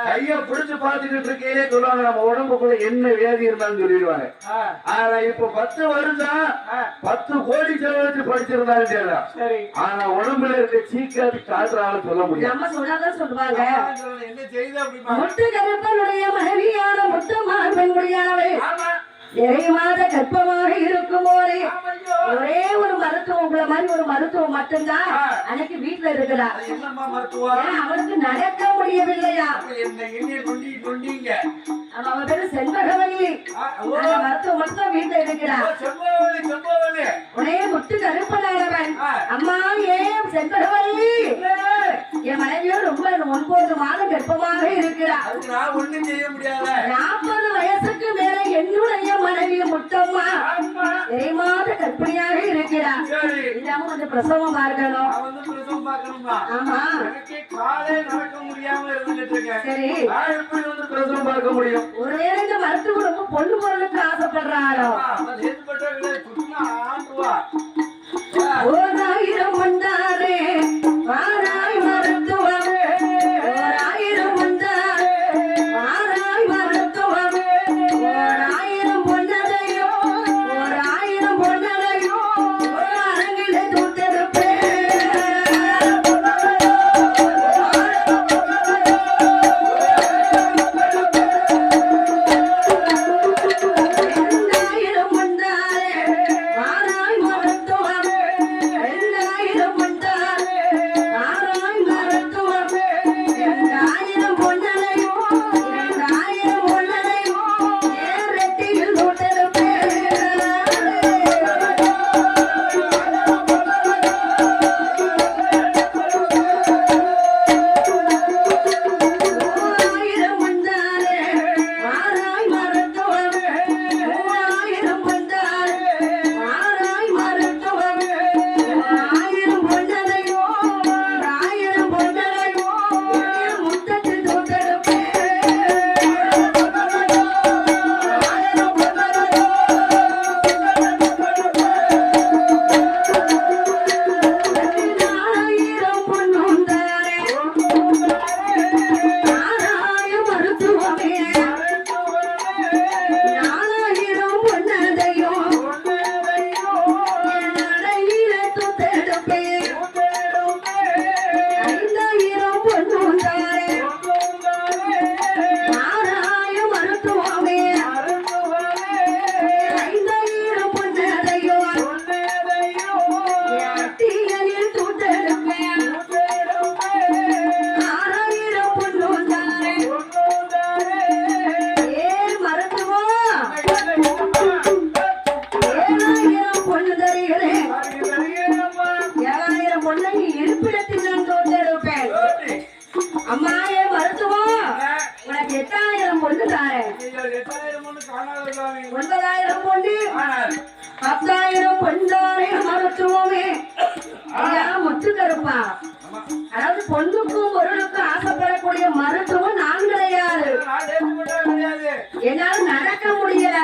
கைய பிடிச்சு பார்த்துக்கிட்டு இருக்கையிலே சொல்லுவாங்க நம்ம உடம்புக்குள்ள என்ன வியாதி இருந்தாலும் சொல்லிடுவாங்க. ஆனா இப்ப 10 வருஷம் 10 கோடி செலவழிச்சு படிச்சிருந்தாலும் சரி, ஆனா உடம்புல இருக்க சீக்கிரம் காட்டுறாங்க சொல்ல முடியும். நம்ம சொன்னாதான் சொல்லுவாங்க. என்ன செய்த அப்படிமா? முட்டுகருப்பனுடைய மனைவியான முத்தம்மாள் பெண்மொழியானவள் 7 மாத கர்ப்பமாக இருக்கும் போதே ஒரே ஒரு மருத்துவம், உங்களை மாதிரி ஒரு மருத்துவம் மட்டும்தான் அன்னைக்கு வீட்டுல இருக்கிறா. என்னம்மா மருத்துவம்? அவளுக்கு நடக்க முடியவில்லையா? அவன் பேரு செண்பகவல்லி. அந்த மருத்துவம் மட்டும் வீட்டுல இருக்கிறார். ஒரே முட்டு கருப்பனானவன். அம்மா ஏன் செண்பகவல்லி, என் மனைவியோ ரொம்ப 9 மாதம் கர்ப்பமாக இருக்கிறார். 40 வயசுக்கு மேல என்னுடைய மனைவி முத்தம்மா 7 மாத கர்ப்பிணியாக இருக்கிறார். இல்லாம கொஞ்சம் பிரசவம் பார்க்கணும். ஆமா, சரி. பிரசவம் பார்க்க முடியும். ஒருவேளை இந்த மருத்துவ ரொம்ப பொண்ணு பொருளுக்கு ஆசைப்படுறாரோ? 1000 வந்தாரே வாராய் மருத்துவமே, 1000 வந்தாரே வாராய் மருத்துவமே, 1000 பொன்னதையோ 1000 பொன்னதையோ ஒரு அரங்கிலே தூத்தெடுப்பே. அதாவது பொண்ணுக்கும் பொருளுக்கும் ஆசைப்படக்கூடிய மருத்துவம் நான் கிடையாது. என்னால நடக்க முடியல,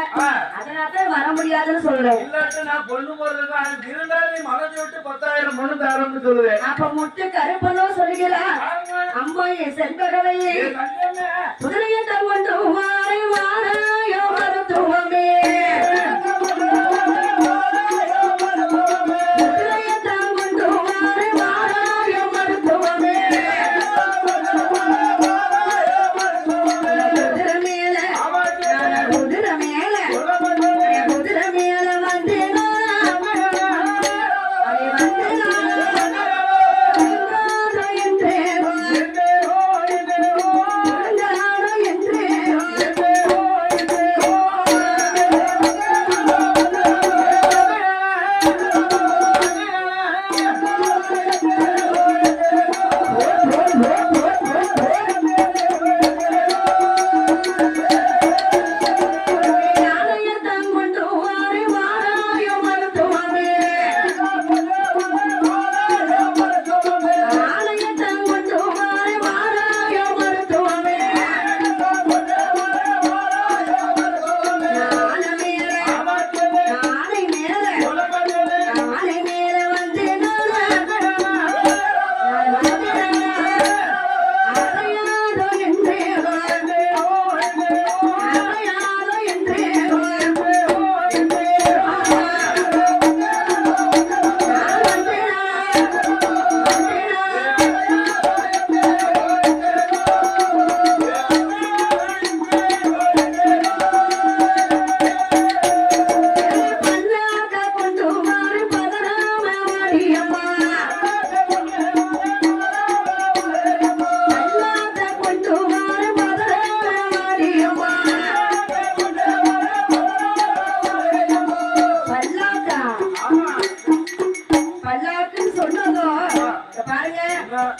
அதனால தான் வர முடியாதுன்னு சொல்றேன். இல்லாட்டி நான் பொண்ணு போறதுக்கு அதுக்கு இருந்தாலும் நீ மனதை விட்டு 10,000 பொண்ணு தரணும்னு சொல்லுவேன். அப்ப முட்டு கருப்பனும் சொல்லுகிறா அம்மா என் செண்பகவையே குதிரையை தங்கொண்டு வாரை வாராயோ மருத்துவமே குதிரையை தங்கொண்டு வாரை வாராயோ மருத்துவமே குதிரை மேல குதிரை மேல வந்து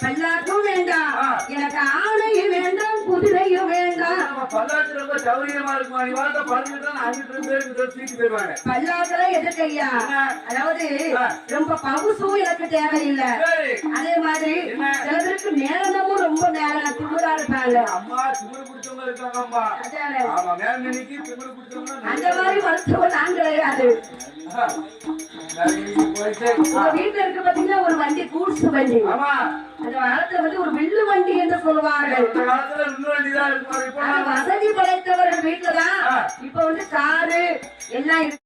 பல்லாக்கும் வேண்டாம் எனக்கு ஆணையும் வேண்டாம் குதிரையும் வேண்டாம். பல்லாக்கு ரொம்ப சௌரியமா இருக்குமா? நீ வாழ்க்கை பறந்துட்டான் அங்கிட்டு பேருக்கு தூக்கி போயிருவாங்க. பல்லாக்குல எதுக்கையா? அதாவது ரொம்ப பவுசும் எனக்கு தேவையில்லை. அதே மாதிரி சில பேருக்கு மேலமும் ரொம்ப மேல திமுறா இருப்பாங்க. அம்மா திமுறு பிடிச்சவங்க இருக்காங்க அம்மா. ஆமா மேல நினைக்கி திமுறு பிடிச்சவங்க அந்த மாதிரி வருஷம் நான் கிடையாது. வீட்டுல இருக்க பாத்தீங்கன்னா ஒரு வண்டி கூட்ஸ் வண்டி. ஆமா அந்த காலத்துல வந்து ஒரு வில்லு வண்டி என்று சொல்லுவார்கள். அந்த காலத்துல வில்லு வண்டி தான் இருக்கும். வசதி படைத்தவர்கள் வீட்டுலதான் இப்ப வந்து காரு எல்லாம் இருக்கு.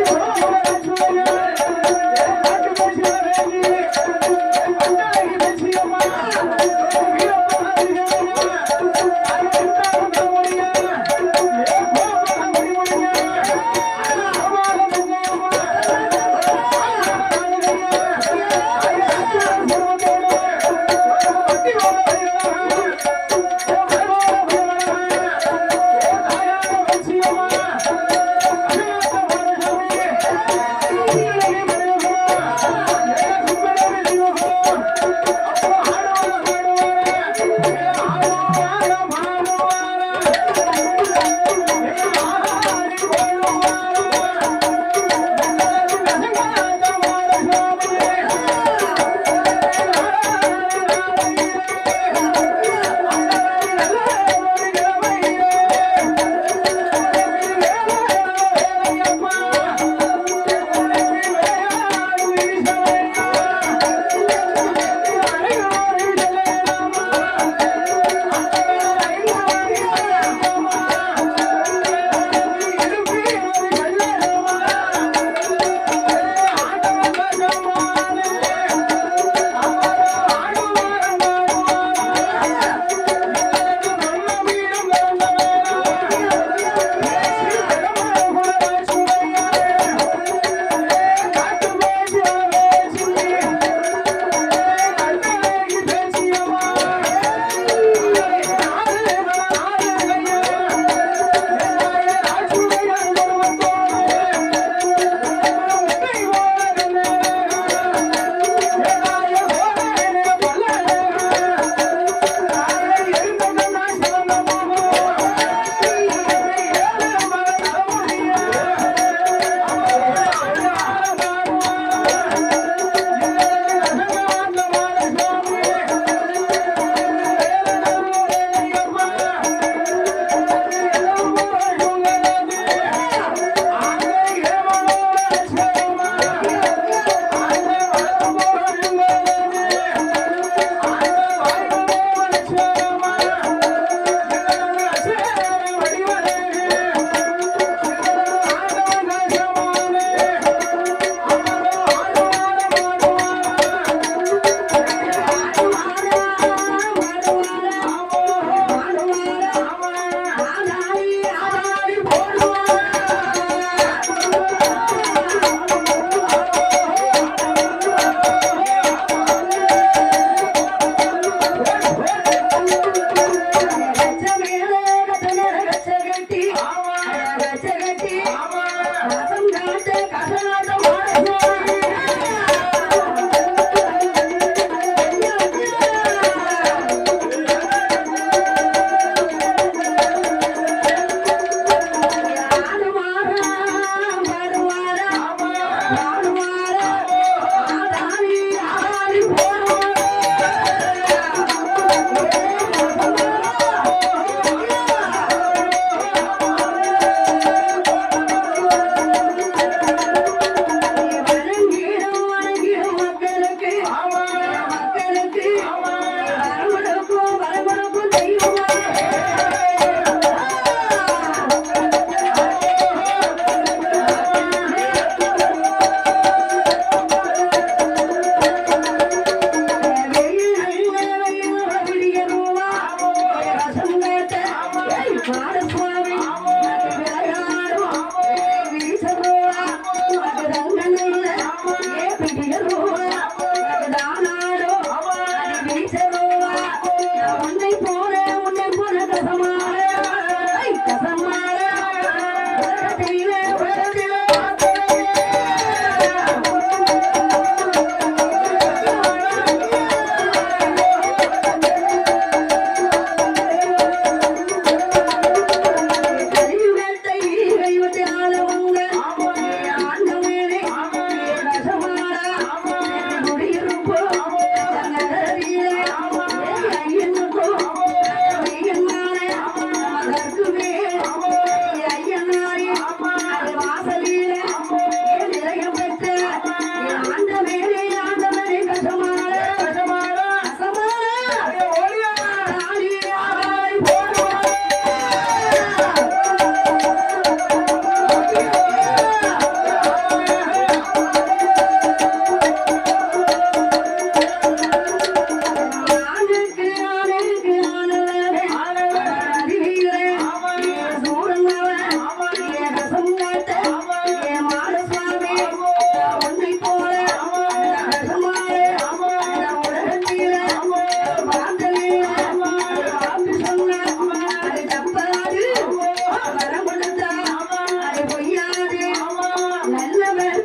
Yeah.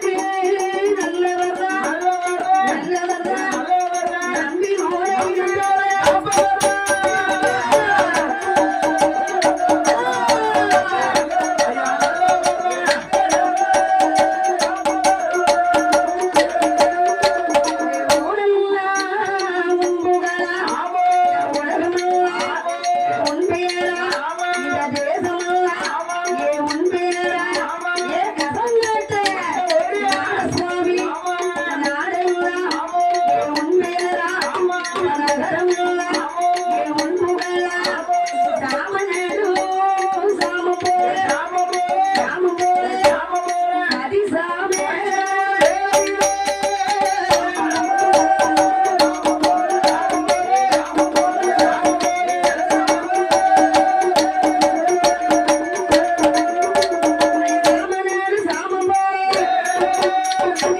Thank you.